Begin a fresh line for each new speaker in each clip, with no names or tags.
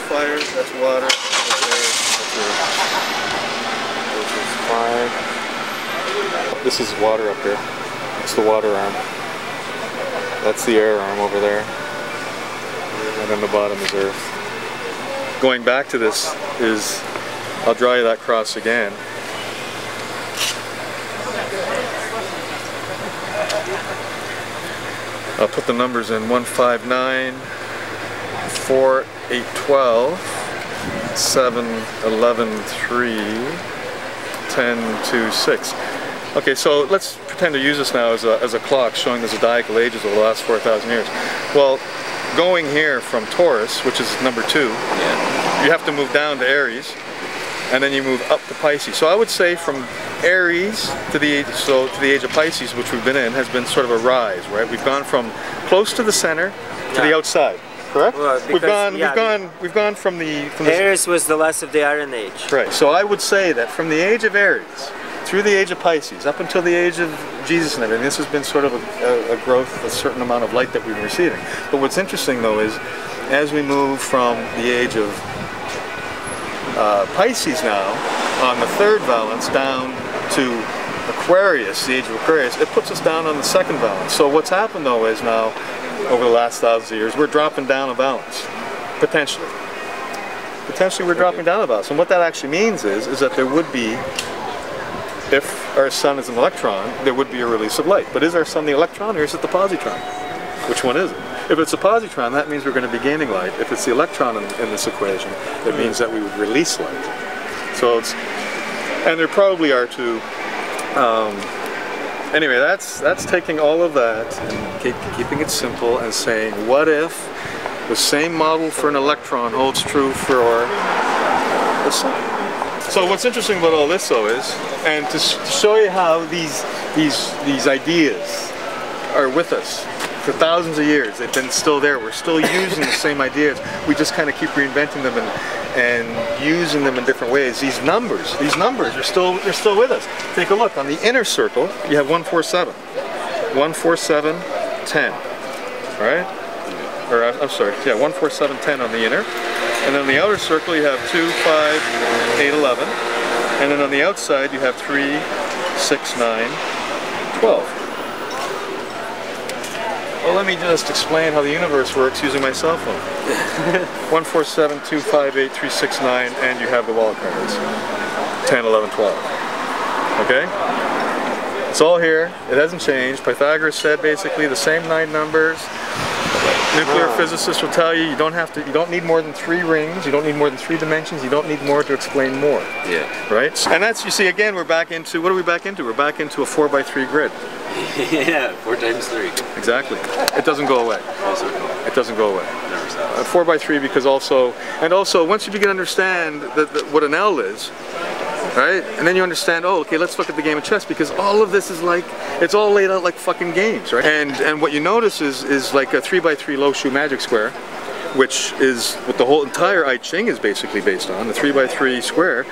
fire, that's water, that's air, that's earth. This is fire. This is water up here. It's the water arm. That's the air arm over there. And then the bottom is earth. Going back to this is, I'll draw you that cross again. I'll put the numbers in 159, 4, 8, 12, 7, 11, 3, 10, 2, 6. Okay, so let's pretend to use this now as a clock showing the zodiacal ages over the last 4,000 years. Well, going here from Taurus, which is number 2, you have to move down to Aries, and then you move up to Pisces. So I would say from Aries to the age of Pisces, which we've been in, has been sort of a rise, right? We've gone from close to the center to the outside, correct?
Well, because,
we've gone from the
Aries was the last of the Iron Age.
Right. So I would say that from the age of Aries through the age of Pisces, up until the age of Jesus and everything, this has been sort of a growth, a certain amount of light that we've been receiving. But what's interesting though is, as we move from the age of Pisces now, on the 3rd valence down to Aquarius, the age of Aquarius, it puts us down on the 2nd valence. So what's happened though is now, over the last 1,000 years, we're dropping down a valence, potentially. Potentially we're dropping down a valence. And what that actually means is that there would be, if our sun is an electron, there would be a release of light. But is our sun the electron or is it the positron? Which one is it? If it's a positron, that means we're going to be gaining light. If it's the electron in this equation, it means that we would release light. So it's, and there probably are two. Anyway, that's taking all of that and keeping it simple and saying, what if the same model for an electron holds true for the sun? So what's interesting about all this though is, and to show you how these ideas are with us for thousands of years, they've been still there. We're still using the same ideas. We just kind of keep reinventing them and using them in different ways. These numbers are still with us. Take a look on the inner circle. You have 147, 147, 10. All right? Or I'm sorry, yeah, 147, 10 on the inner. And then on the outer circle you have 2, 5, 8, 11. And then on the outside you have 3, 6, 9, 12. Well, let me just explain how the universe works using my cell phone. 1, 4, 7, 2, 5, 8, 3, 6, 9, and you have the wall cards. 10, 11, 12. Okay? It's all here. It hasn't changed. Pythagoras said basically the same 9 numbers. Nuclear physicists will tell you you don't need more than 3 rings, you don't need more than 3 dimensions, you don't need more to explain more. Yeah. Right? And that's, you see, again, we're back into, what are we back into? We're back into a 4x3 grid.
Yeah, 4 times 3.
Exactly. It doesn't go away. It doesn't go away.
Never stops.
4x3 because also once you begin to understand what an L is, right? And then you understand, oh, okay, let's look at the game of chess, because all of this is like, it's all laid out like fucking games, right? And what you notice is like a 3x3 low shoe magic square, which is what the whole entire I Ching is basically based on, the 3x3 square.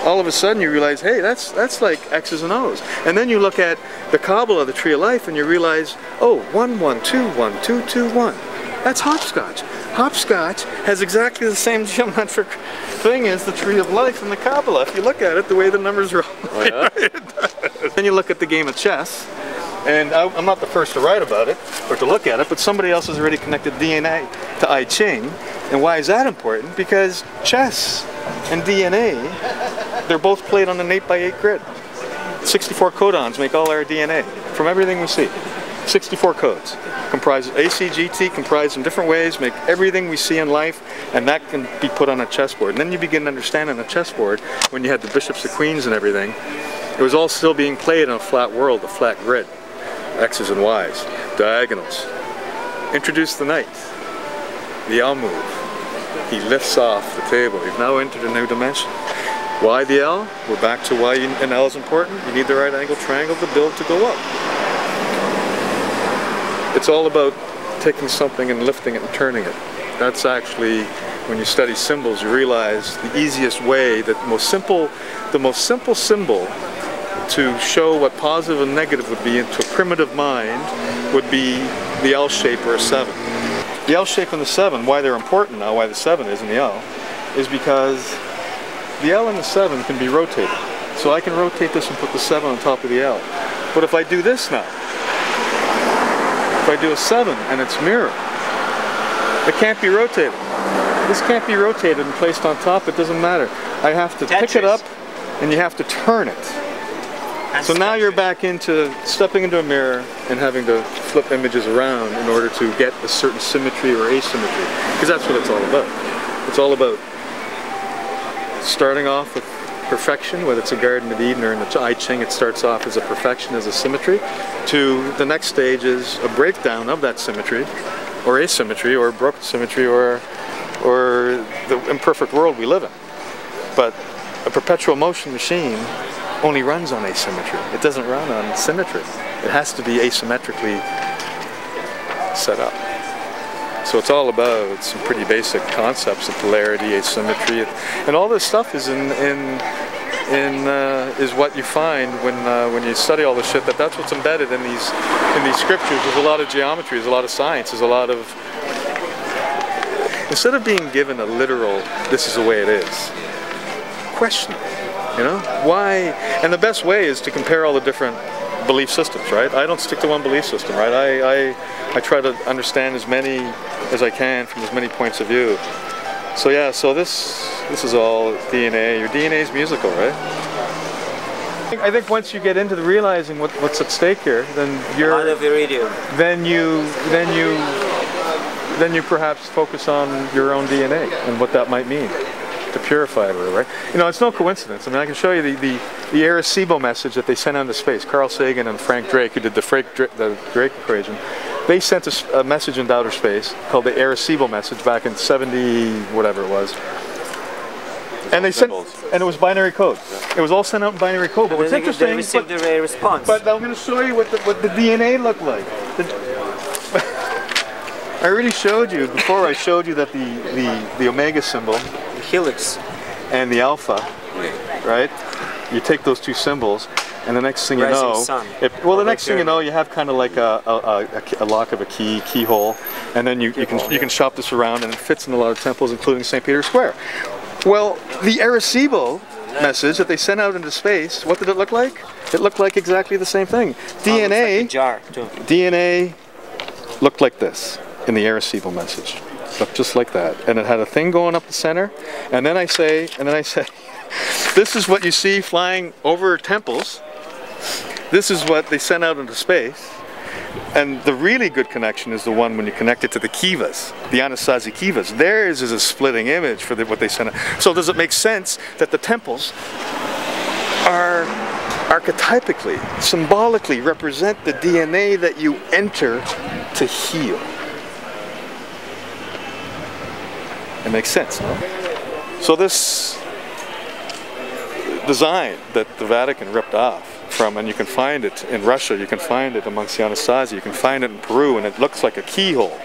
All of a sudden you realize, hey, that's like X's and O's. And then you look at the Kabbalah, the Tree of Life, and you realize, oh, 1, 1, 2, 1, 2, 2, 1. That's hopscotch. Hopscotch has exactly the same geometric thing as the Tree of Life in the Kabbalah. If you look at it, the way the numbers roll. Oh, yeah? Then you look at the game of chess, and I'm not the first to write about it or to look at it, but somebody else has already connected DNA to I Ching. And why is that important? Because chess and DNA, they're both played on an 8x8 grid. 64 codons make all our DNA from everything we see. 64 codes. Comprises ACGT, comprised in different ways, make everything we see in life, and that can be put on a chessboard. And then you begin to understand on a chessboard, when you had the bishops, the queens, and everything, it was all still being played on a flat world, a flat grid. X's and Y's, diagonals. Introduce the knight. The L move. He lifts off the table. You've now entered a new dimension. Why the L? We're back to why an L is important. You need the right angle triangle to build to go up. It's all about taking something and lifting it and turning it. That's actually, when you study symbols, you realize the easiest way, the most simple symbol to show what positive and negative would be into a primitive mind would be the L shape or a 7. The L shape and the 7, why they're important now, why the 7 is in the L, is because the L and the 7 can be rotated. So I can rotate this and put the 7 on top of the L. But if I do this now, if I do a 7 and it's mirror, it can't be rotated. This can't be rotated and placed on top, it doesn't matter. I have to pick it up and you have to turn it. So now you're back into stepping into a mirror and having to flip images around in order to get a certain symmetry or asymmetry. Because that's what it's all about. It's all about starting off with perfection, whether it's a Garden of Eden or in the I Ching, it starts off as a perfection, as a symmetry, to the next stage is a breakdown of that symmetry, or asymmetry, or broken symmetry, or the imperfect world we live in. But a perpetual motion machine only runs on asymmetry. It doesn't run on symmetry. It has to be asymmetrically set up. So it's all about some pretty basic concepts of polarity, asymmetry, and all this stuff is is what you find when you study all this shit. That's what's embedded in these scriptures. There's a lot of geometry. There's a lot of science. There's a lot of. Instead of being given a literal, this is the way it is, question it. You know, why? And the best way is to compare all the different belief systems, right? I don't stick to one belief system, right? I try to understand as many as I can from as many points of view. So yeah, so this is all DNA. Your DNA is musical, right? I think once you get into the realizing what's at stake here, then you're then you perhaps focus on your own DNA and what that might mean. To purify it, right? You know, it's no coincidence. I mean, I can show you the Arecibo message that they sent out into space. Carl Sagan and Frank Drake, who did the Drake equation, they sent a message into outer space called the Arecibo message back in 70, whatever it was. And they sent, and it was binary code. It was all sent out in binary code. But what's interesting,
they received a response.
But I'm going to show you what the DNA looked like. I already showed you before. I showed you that the omega symbol,
helix,
and the alpha, right? You take those two symbols, and the next thing you know, the next thing you know, you have kind of like a lock of a keyhole, and then you can shop this around, and it fits in a lot of temples, including St. Peter's Square. Well, the Arecibo message that they sent out into space, what did it look like? It looked like exactly the same thing. DNA,
like a jar too.
DNA looked like this in the Arecibo message. Looked just like that, and it had a thing going up the center, and then I say, this is what you see flying over temples. This is what they sent out into space, and the really good connection is the one when you connect it to the kivas, the Anasazi kivas. Theirs is a splitting image for what they sent out. So does it make sense that the temples are archetypically, symbolically represent the DNA that you enter to heal? It makes sense, no? So this design that the Vatican ripped off from, and you can find it in Russia, you can find it amongst the Anasazi, you can find it in Peru, and it looks like a keyhole,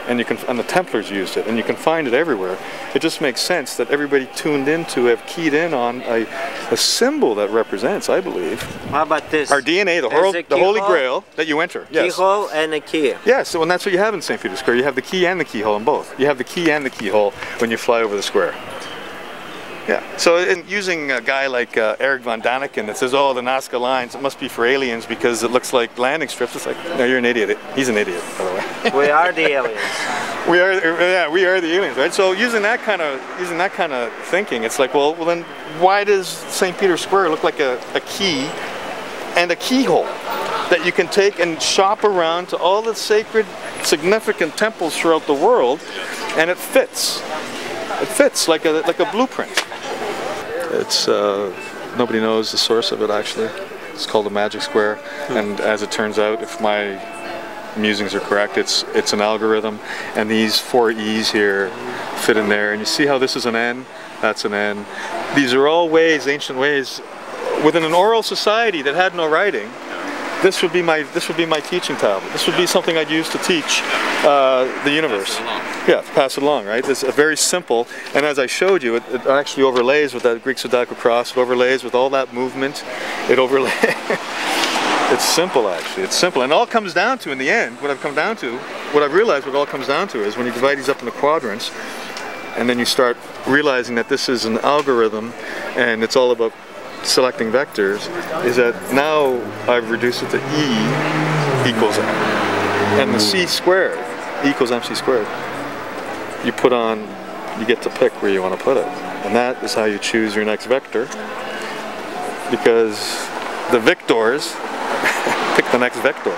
and the Templars used it, and you can find it everywhere. It just makes sense that everybody tuned into, have keyed in on a symbol that represents, I believe.
How about this?
Our DNA, the Holy Grail that you enter. Yes.
Keyhole and a key.
Yes, so, and that's what you have in St. Peter's Square. You have the key and the keyhole in both. You have the key and the keyhole when you fly over the square. Yeah, so using a guy like Eric von Daniken that says, oh, the Nazca lines, it must be for aliens because it looks like landing strips. It's like, no, you're an idiot. He's an idiot, by the way.
We are the aliens.
We are the aliens, right? So using that kind of thinking, it's like, well then why does St. Peter's Square look like a key and a keyhole that you can take and shop around to all the sacred, significant temples throughout the world, and it fits. It fits like a blueprint. It's nobody knows the source of it actually. It's called the Magic Square, and as it turns out, if my musings are correct, it's an algorithm, and these 4 E's here fit in there, and you see how this is an N, that's an N. These are all ways, ancient ways, within an oral society that had no writing. This would be my teaching tablet. This would be something I'd use to teach the universe. Yeah, pass it along, right? It's a very simple, and as I showed you, it actually overlays with that Greek Zodiacal cross. It overlays with all that movement. It overlays. It's simple, actually. It's simple, and all comes down to, in the end, what I've realized, what it all comes down to is when you divide these up into quadrants, and then you start realizing that this is an algorithm and it's all about selecting vectors, is that now I've reduced it to E equals M. And the C squared, E equals MC squared, you get to pick where you want to put it. And that is how you choose your next vector, because the victors pick the next vector,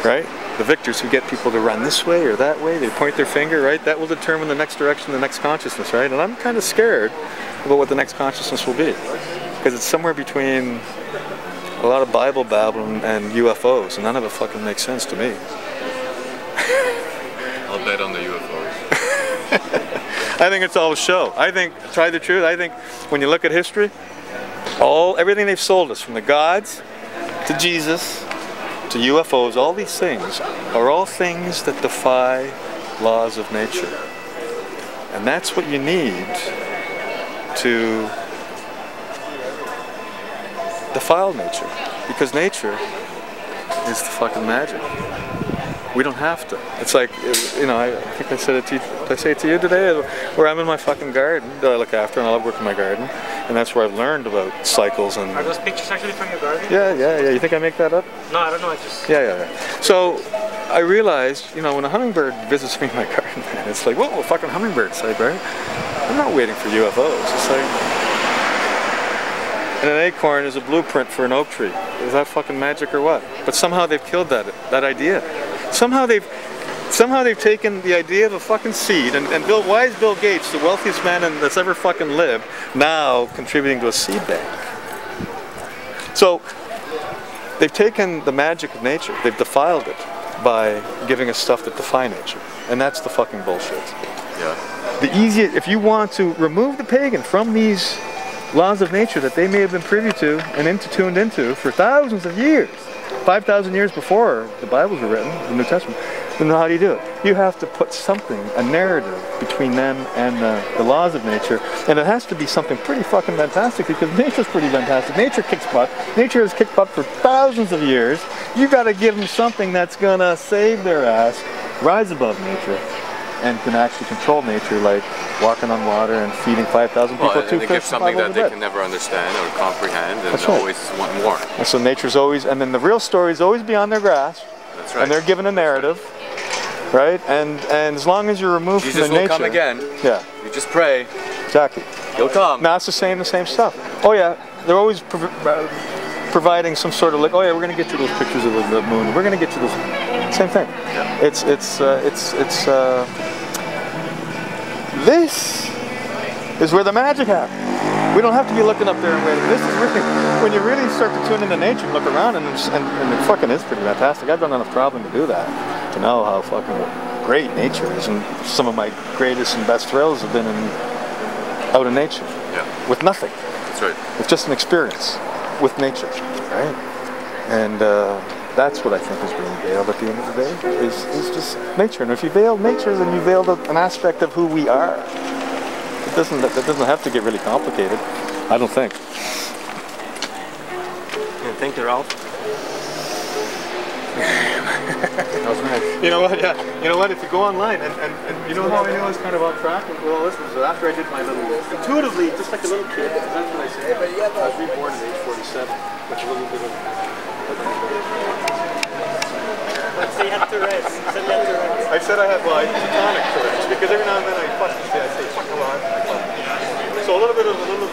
right? The victors who get people to run this way or that way, they point their finger, right? That will determine the next direction, the next consciousness, right? And I'm kind of scared about what the next consciousness will be, because it's somewhere between a lot of Bible babble and UFOs, and none of it fucking makes sense to me.
I'll bet on the UFOs.
I think it's all a show. I think, try the truth, I think when you look at history, everything they've sold us, from the gods to Jesus to UFOs, all these things are all things that defy laws of nature. And that's what you need to defile nature, because nature is the fucking magic. We don't have to. It's like, you know, I think I said it to you, did I say it to you today? Where I'm in my fucking garden that I look after, and I love working in my garden, and that's where I've learned about cycles and...
Are those pictures actually from your garden?
Yeah. You think I make that up?
No, I don't know, I just...
Yeah. So, I realized, you know, when a hummingbird visits me in my garden, it's like, whoa, a fucking hummingbird's like, right? I'm not waiting for UFOs. It's like... And an acorn is a blueprint for an oak tree. Is that fucking magic or what? But somehow they've killed that idea. Somehow they've taken the idea of a fucking seed, and why is Bill Gates, the wealthiest man that's ever fucking lived, now contributing to a seed bank? So they've taken the magic of nature, they've defiled it by giving us stuff that defy nature, and that's the fucking bullshit.
Yeah.
The easiest, if you want to remove the pagan from these laws of nature that they may have been privy to and tuned into for thousands of years, 5,000 years before the Bibles were written, the New Testament, then how do you do it? You have to put something, a narrative, between them and the laws of nature, and it has to be something pretty fucking fantastic, because nature's pretty fantastic. Nature kicks butt. Nature has kicked butt for thousands of years. You got to give them something that's gonna save their ass, rise above nature, and can actually control nature, like walking on water and feeding 5,000 people
Well, and
two
they
fish
give something that they
bread.
can never understand or comprehend, and
That's
they
right.
always want more.
And so nature's always, and then the real story is always beyond their grasp.
That's right.
And they're given a narrative, right? And as long as you're removed
Jesus
from the
will
nature,
come again.
yeah,
You just pray.
exactly.
He'll come.
Now it's the same stuff. Oh yeah, they're always providing some sort of, like, oh yeah, we're gonna get you those pictures of the moon. We're gonna get you those. Same thing.
Yeah.
This is where the magic happens. We don't have to be looking up there and waiting. This is really, when you really start to tune into nature and look around, and it fucking is pretty fantastic. I've done enough traveling to do that, to know how fucking great nature is. And some of my greatest and best thrills have been out in nature.
Yeah.
With nothing.
That's right.
It's just an experience with nature, right? And that's what I think is being veiled at the end of the day, is just nature. And if you veil nature, then you veil an aspect of who we are. That doesn't have to get really complicated, I don't think.
Thank you, Ralph.
That was nice. You know what? Yeah. You know what? If you go online and you know how I knew I was kind of off track with all this was after I did my little, intuitively, just like a little kid. That's what I say. I was reborn at age 47 with a little bit of.
So you had Tourette's. You said you had Tourette's.
I said I had, well, I use a tonic Tourette's, because every now and then I fucking say, fuck a lot. So a little bit of reborn.